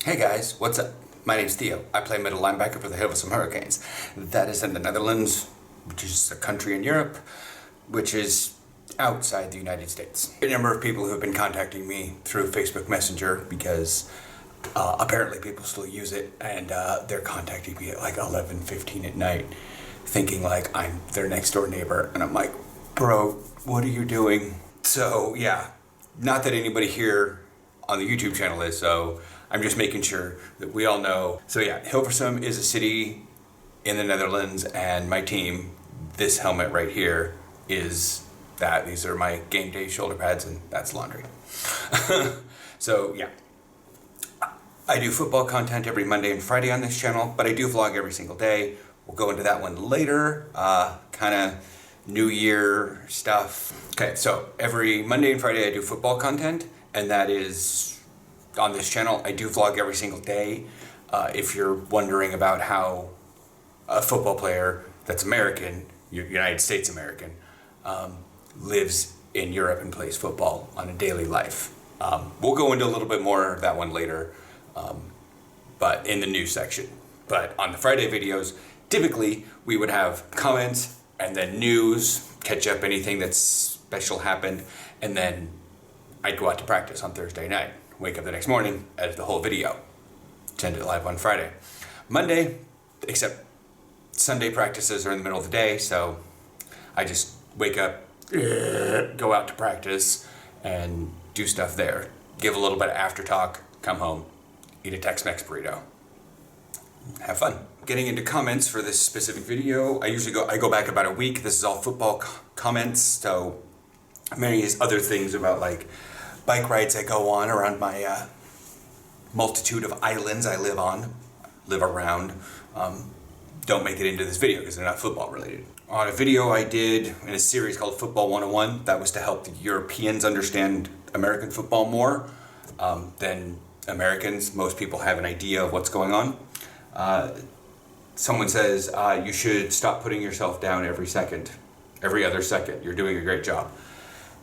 Hey guys, what's up? My name's Theo. I play middle linebacker for the Hilversum Hurricanes. That is in the Netherlands, which is a country in Europe, which is outside the United States. A number of people who have been contacting me through Facebook Messenger because apparently people still use it, and they're contacting me at like 11:15 at night thinking like I'm their next door neighbor, and I'm like, bro, what are you doing? So yeah, not that anybody here on the YouTube channel is, so I'm just making sure that we all know. So yeah, Hilversum is a city in the Netherlands, and my team, this helmet right here, is that. These are my game day shoulder pads, and that's laundry. So yeah, I do football content every Monday and Friday on this channel, but I do vlog every single day. We'll go into that one later, kind of New Year stuff. Okay, so every Monday and Friday I do football content, and that is on this channel. I do vlog every single day. If you're wondering about how a football player that's American, United States American, lives in Europe and plays football on a daily life. We'll go into a little bit more of that one later, but in the news section. But on the Friday videos, typically we would have comments and then news, catch up anything that's special happened, and then I'd go out to practice on Thursday night. Wake up the next morning, edit the whole video, send it live on Friday. Monday, except Sunday practices are in the middle of the day, so I just wake up, go out to practice, and do stuff there. Give a little bit of after talk, come home, eat a Tex-Mex burrito. Have fun. Getting into comments for this specific video, I go back about a week. This is all football comments, so many other things about like bike rides I go on around my multitude of islands I live around, don't make it into this video because they're not football related. On a video I did in a series called Football 101, that was to help the Europeans understand American football more than Americans. Most people have an idea of what's going on. Someone says, you should stop putting yourself down every other second. You're doing a great job.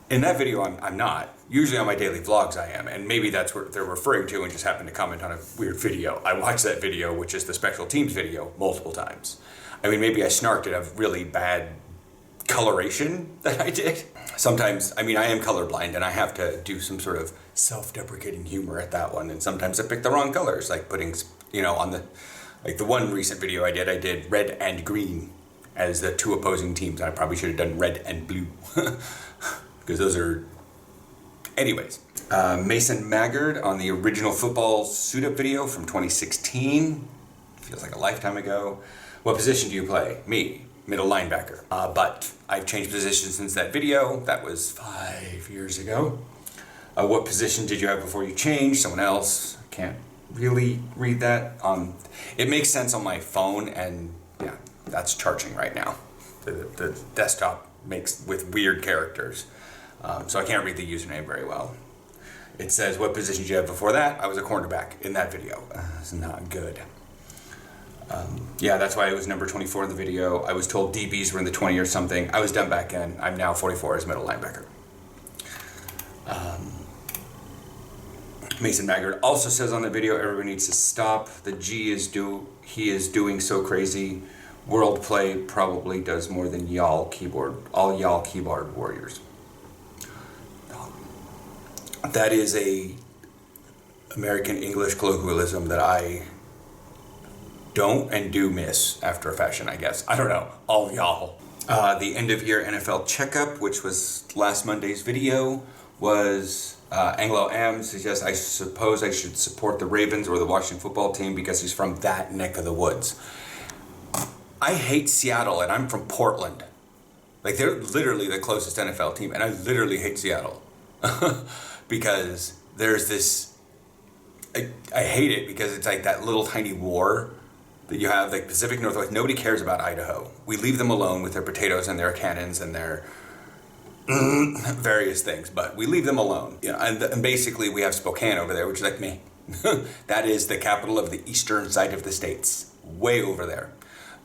In that video, I'm not. Usually on my daily vlogs I am, and maybe that's what they're referring to and just happened to comment on a weird video. I watched that video, which is the special teams video, multiple times. I mean, maybe I snarked at a really bad coloration that I did. Sometimes, I mean, I am colorblind and I have to do some sort of self-deprecating humor at that one, and sometimes I pick the wrong colors, like putting, on the one recent video I did red and green as the two opposing teams. I probably should have done red and blue. Because those are... Anyways, Mason Maggard on the original football suit-up video from 2016. Feels like a lifetime ago. What position do you play? Me, middle linebacker. But I've changed positions since that video. That was 5 years ago. What position did you have before you changed? Someone else. I can't really read that. It makes sense on my phone, and yeah, that's charging right now. The desktop makes with weird characters. So I can't read the username very well. It says, what position did you have before that? I was a cornerback in that video. It's not good. Yeah, that's why it was number 24 in the video. I was told DBs were in the 20 or something. I was done back in. I'm now 44 as middle linebacker. Mason Maggard also says on the video, everyone needs to stop. The he is doing so crazy. World play probably does more than all y'all keyboard warriors. That is a American English colloquialism that I don't and do miss after a fashion, I guess. I don't know. All y'all. The end of year NFL checkup, which was last Monday's video, was Anglo Am suggests I suppose I should support the Ravens or the Washington football team because he's from that neck of the woods. I hate Seattle, and I'm from Portland. Like, they're literally the closest NFL team, and I literally hate Seattle. Because there's this, I hate it because it's like that little tiny war that you have, like Pacific Northwest. Nobody cares about Idaho. We leave them alone with their potatoes and their cannons and their various things, but we leave them alone. And basically we have Spokane over there, which is like me. That is the capital of the eastern side of the states, way over there.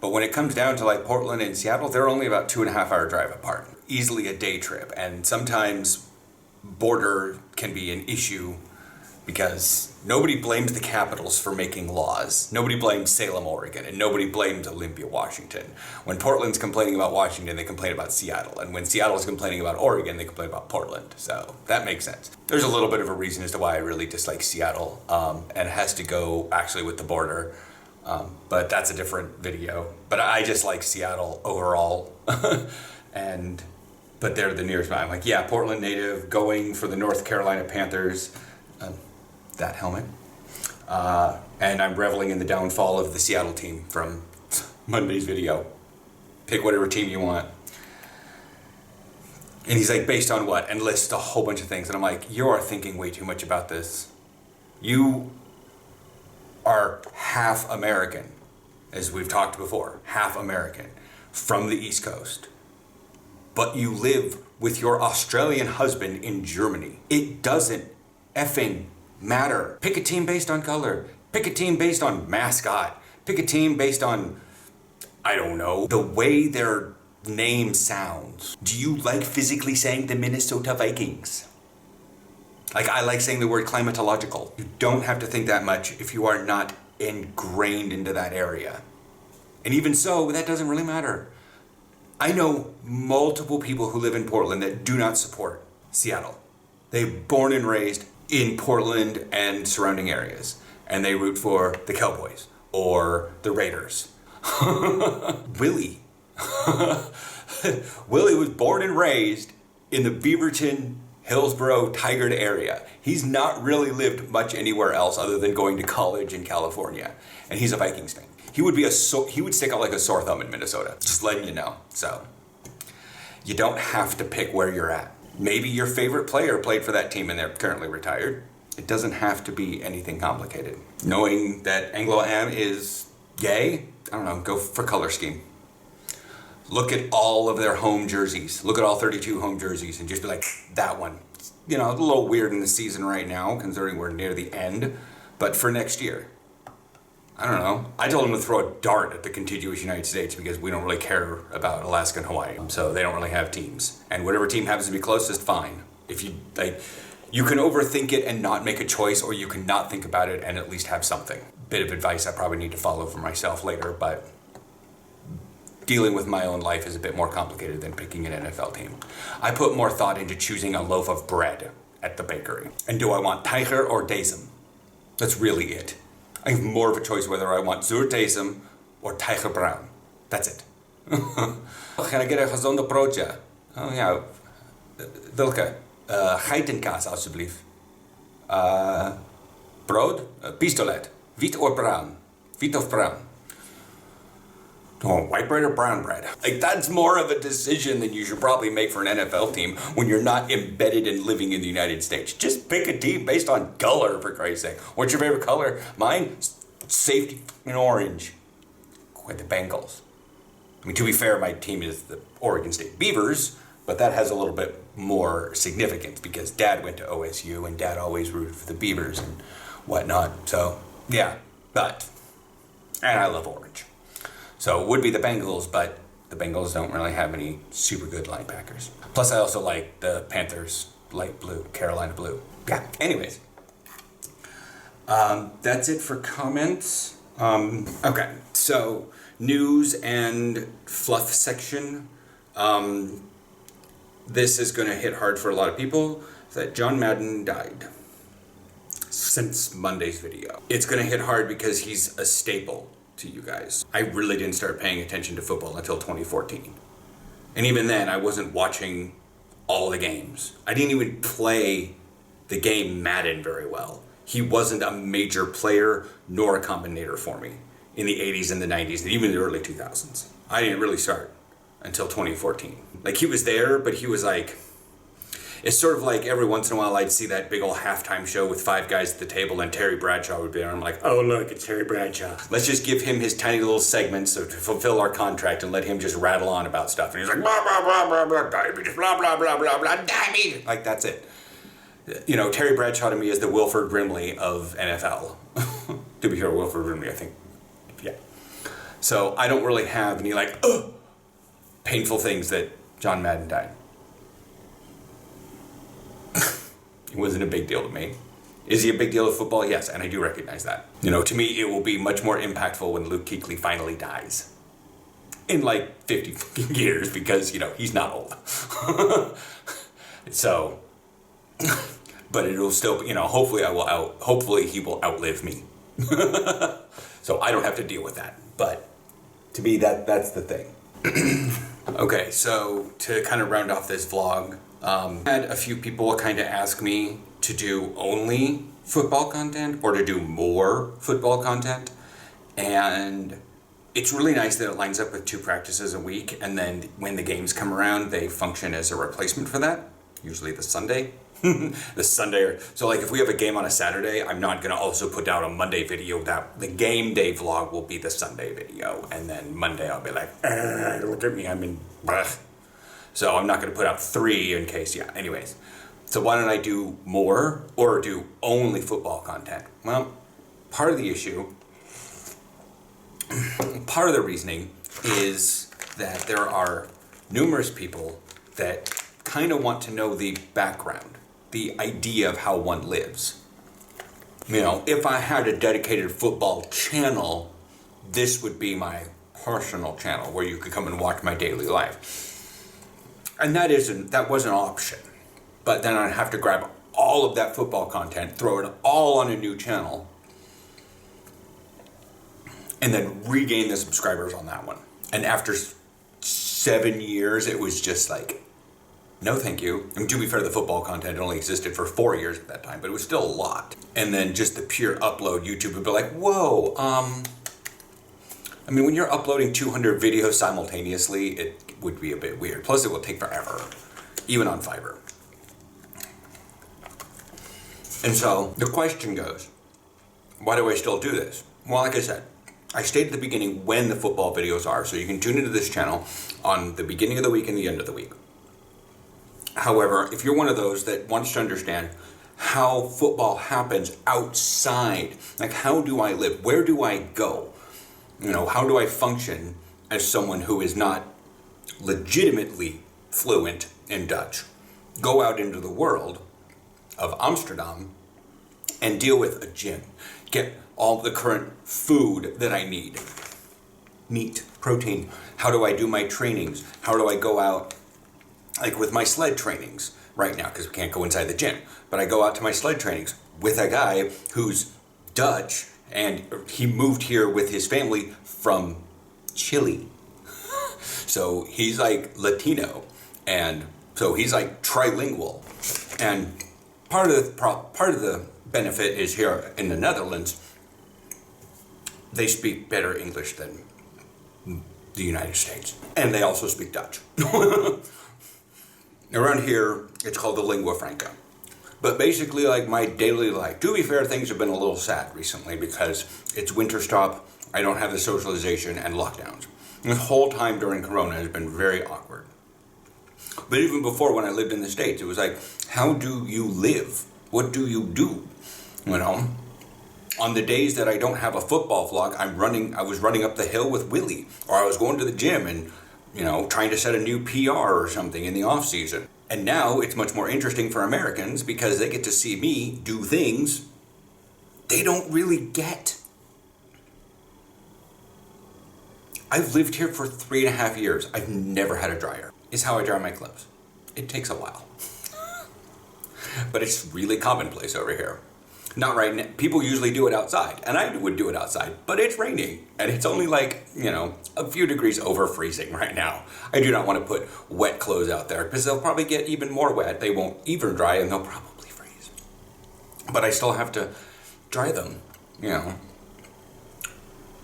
But when it comes down to like Portland and Seattle, they're only about 2.5 hour drive apart. Easily a day trip, and sometimes border can be an issue because nobody blamed the Capitals for making laws. Nobody blamed Salem, Oregon, and nobody blamed Olympia, Washington. When Portland's complaining about Washington, they complain about Seattle. And when Seattle's complaining about Oregon, they complain about Portland. So that makes sense. There's a little bit of a reason as to why I really dislike Seattle, and it has to go actually with the border. But that's a different video. But I just like Seattle overall. But they're the nearest one. I'm like, yeah, Portland native, going for the North Carolina Panthers. That helmet. And I'm reveling in the downfall of the Seattle team from Monday's video. Pick whatever team you want. And he's like, based on what? And lists a whole bunch of things. And I'm like, you are thinking way too much about this. You are half American, as we've talked before. Half American from the East Coast. But you live with your Australian husband in Germany. It doesn't effing matter. Pick a team based on color. Pick a team based on mascot. Pick a team based on, I don't know, the way their name sounds. Do you like physically saying the Minnesota Vikings? Like, I like saying the word climatological. You don't have to think that much if you are not ingrained into that area. And even so, that doesn't really matter. I know multiple people who live in Portland that do not support Seattle. They're born and raised in Portland and surrounding areas, and they root for the Cowboys or the Raiders. Willie. Willie was born and raised in the Beaverton, Hillsborough, Tigard area. He's not really lived much anywhere else other than going to college in California, and he's a Vikings fan. He would stick out like a sore thumb in Minnesota, just letting you know. So you don't have to pick where you're at. Maybe your favorite player played for that team and they're currently retired. It doesn't have to be anything complicated. Knowing that Anglo-Am is gay, I don't know, go for color scheme. Look at all of their home jerseys. Look at all 32 home jerseys and just be like, that one. You know, a little weird in the season right now, considering we're near the end, but for next year. I don't know. I told him to throw a dart at the contiguous United States because we don't really care about Alaska and Hawaii. So they don't really have teams. And whatever team happens to be closest, fine. If you, like, you can overthink it and not make a choice, or you can not think about it and at least have something. Bit of advice I probably need to follow for myself later, but dealing with my own life is a bit more complicated than picking an NFL team. I put more thought into choosing a loaf of bread at the bakery. And do I want Teicher or Dasem? That's really it. I have more of a choice whether I want Zur Dasem or Teicher Brown. That's it. Can I get a gezonde broodje? Oh ja, welke? Geitenkaas alsjeblieft. Brood? Pistolet. Wheat or brown? Wheat of brown? Oh, white bread or brown bread? Like, that's more of a decision than you should probably make for an NFL team when you're not embedded and living in the United States. Just pick a team based on color, for Christ's sake. What's your favorite color? Mine? Safety and orange. Quite the Bengals. I mean, to be fair, my team is the Oregon State Beavers, but that has a little bit more significance because Dad went to OSU and Dad always rooted for the Beavers and whatnot. So, yeah, but, and I love orange. So it would be the Bengals, but the Bengals don't really have any super good linebackers. Plus, I also like the Panthers light blue, Carolina blue. Yeah, anyways. That's it for comments. Okay, so news and fluff section. This is going to hit hard for a lot of people, that John Madden died since Monday's video. It's going to hit hard because he's a staple to you guys. I really didn't start paying attention to football until 2014. And even then, I wasn't watching all the games. I didn't even play the game Madden very well. He wasn't a major player nor a combinator for me in the 80s and the 90s and even the early 2000s. I didn't really start until 2014. Like, he was there, but he was like, it's sort of like every once in a while I'd see that big old halftime show with five guys at the table and Terry Bradshaw would be there. I'm like, oh look, it's Terry Bradshaw. Let's just give him his tiny little segments to fulfill our contract and let him just rattle on about stuff. And he's like, blah, blah, blah, blah, blah, diabetes, blah, blah, blah, blah, blah, diabetes. Like, that's it. You know, Terry Bradshaw to me is the Wilford Brimley of NFL. To be fair, Wilford Brimley, I think. Yeah. So I don't really have any like, painful things that John Madden died. It wasn't a big deal to me. Is he a big deal of football? Yes, and I do recognize that. You know, to me, it will be much more impactful when Luke Kuechly finally dies. In like 50 years, because, you know, he's not old. So, but it'll still, you know, hopefully he will outlive me. So I don't have to deal with that. But to me, that's the thing. Okay, so to kind of round off this vlog, I had a few people kind of ask me to do only football content or to do more football content. And it's really nice that it lines up with 2 practices a week, and then when the games come around, they function as a replacement for that, usually the Sunday. The Sunday, so like if we have a game on a Saturday, I'm not going to also put out a Monday video. That the game day vlog will be the Sunday video, and then Monday I'll be like, look at me, I'm in, so I'm not going to put out 3 in case, yeah, anyways. So why don't I do more or do only football content? Well, part of the issue, part of the reasoning is that there are numerous people that kind of want to know the background, the idea of how one lives. You know, if I had a dedicated football channel, this would be my personal channel where you could come and watch my daily life. And that was an option. But then I'd have to grab all of that football content, throw it all on a new channel, and then regain the subscribers on that one. And after 7 years, it was just like, no thank you. I mean, to be fair, the football content only existed for 4 years at that time, but it was still a lot. And then just the pure upload, YouTube would be like, whoa, I mean, when you're uploading 200 videos simultaneously, it would be a bit weird. Plus, it will take forever, even on Fiverr. And so the question goes, why do I still do this? Well, like I said, I stated at the beginning when the football videos are, so you can tune into this channel on the beginning of the week and the end of the week. However, if you're one of those that wants to understand how football happens outside, like how do I live, where do I go, you know, how do I function as someone who is not legitimately fluent in Dutch, go out into the world of Amsterdam and deal with a gym, get all the current food that I need, meat, protein, how do I do my trainings, how do I go out, like with my sled trainings right now, because we can't go inside the gym, but I go out to my sled trainings with a guy who's Dutch, and he moved here with his family from Chile. So he's like Latino, and so he's like trilingual. And part of the benefit is here in the Netherlands, they speak better English than the United States, and they also speak Dutch. Around here, it's called the lingua franca. But basically, like my daily life, to be fair, things have been a little sad recently because it's winter stop, I don't have the socialization, and lockdowns. This whole time during Corona has been very awkward. But even before, when I lived in the States, it was like, how do you live? What do you do? You know, on the days that I don't have a football vlog, I was running up the hill with Willie, or I was going to the gym and, you know, trying to set a new PR or something in the off season. And now it's much more interesting for Americans because they get to see me do things they don't really get. I've lived here for 3.5 years. I've never had a dryer. Is how I dry my clothes. It takes a while. But it's really commonplace over here. Not right now. People usually do it outside, and I would do it outside, but it's raining, and it's only like, you know, a few degrees over freezing right now. I do not want to put wet clothes out there, because they'll probably get even more wet. They won't even dry, and they'll probably freeze. But I still have to dry them, you know.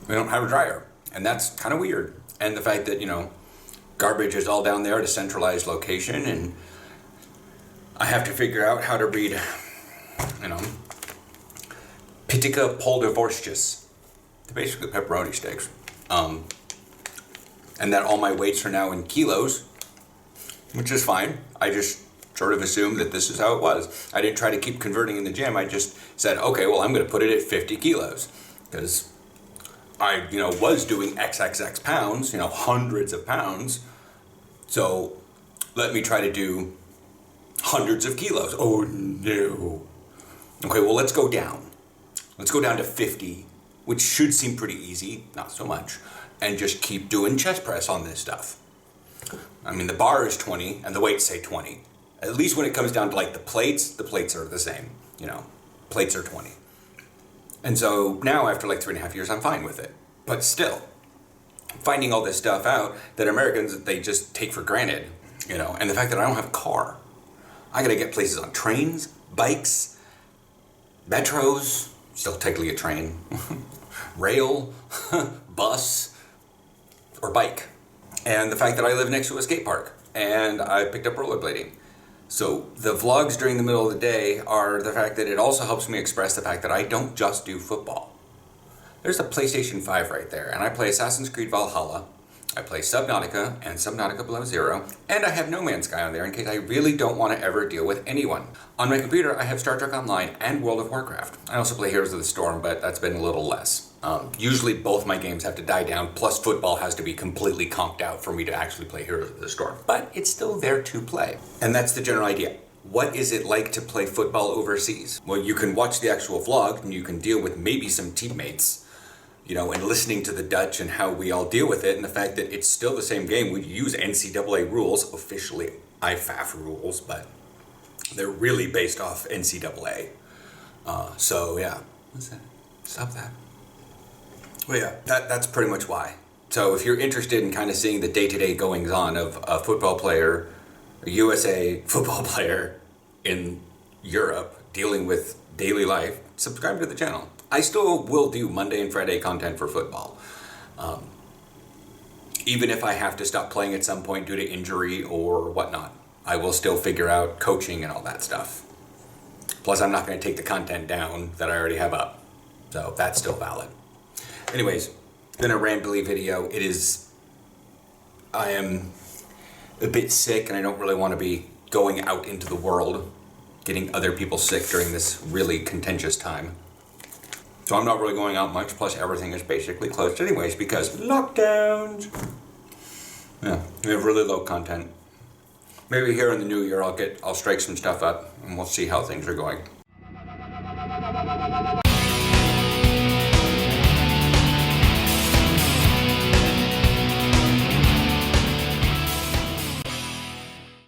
We don't have a dryer, and that's kind of weird. And the fact that, you know, garbage is all down there at a centralized location, and I have to figure out how to read, you know, Pitica poldervorstjes. They're basically pepperoni sticks. And that all my weights are now in kilos, which is fine. I just sort of assumed that this is how it was. I didn't try to keep converting in the gym. I just said, okay, well, I'm going to put it at 50 kilos. Because I, you know, was doing XXX pounds, you know, hundreds of pounds. So let me try to do hundreds of kilos. Oh, no. Okay, well, let's go down. Let's go down to 50, which should seem pretty easy, not so much, and just keep doing chest press on this stuff. I mean, the bar is 20 and the weights say 20. At least when it comes down to like the plates are the same, you know, plates are 20. And so now after like 3.5 years, I'm fine with it. But still, finding all this stuff out that Americans, they just take for granted, you know, and the fact that I don't have a car. I gotta get places on trains, bikes, metros, still technically a train, rail, bus, or bike. And the fact that I live next to a skate park and I picked up rollerblading. So the vlogs during the middle of the day are the fact that it also helps me express the fact that I don't just do football. There's a PlayStation 5 right there, and I play Assassin's Creed Valhalla, I play Subnautica and Subnautica Below Zero, and I have No Man's Sky on there in case I really don't want to ever deal with anyone. On my computer, I have Star Trek Online and World of Warcraft. I also play Heroes of the Storm, but that's been a little less. Usually both my games have to die down, plus football has to be completely conked out for me to actually play Heroes of the Storm. But it's still there to play. And that's the general idea. What is it like to play football overseas? Well, you can watch the actual vlog and you can deal with maybe some teammates, you know, and listening to the Dutch and how we all deal with it, and the fact that it's still the same game. We use NCAA rules, officially IFAF rules, but they're really based off NCAA. So yeah, what's that? Stop that. Well, yeah, that's pretty much why. So if you're interested in kind of seeing the day-to-day goings-on of a football player, a USA football player in Europe dealing with daily life, subscribe to the channel. I still will do Monday and Friday content for football. Even if I have to stop playing at some point due to injury or whatnot, I will still figure out coaching and all that stuff. Plus, I'm not going to take the content down that I already have up. So that's still valid. Anyways, it's been a rambly video. I am a bit sick and I don't really want to be going out into the world, getting other people sick during this really contentious time. So I'm not really going out much, plus everything is basically closed anyways because lockdowns. Yeah, we have really low content. Maybe here in the new year I'll strike some stuff up and we'll see how things are going.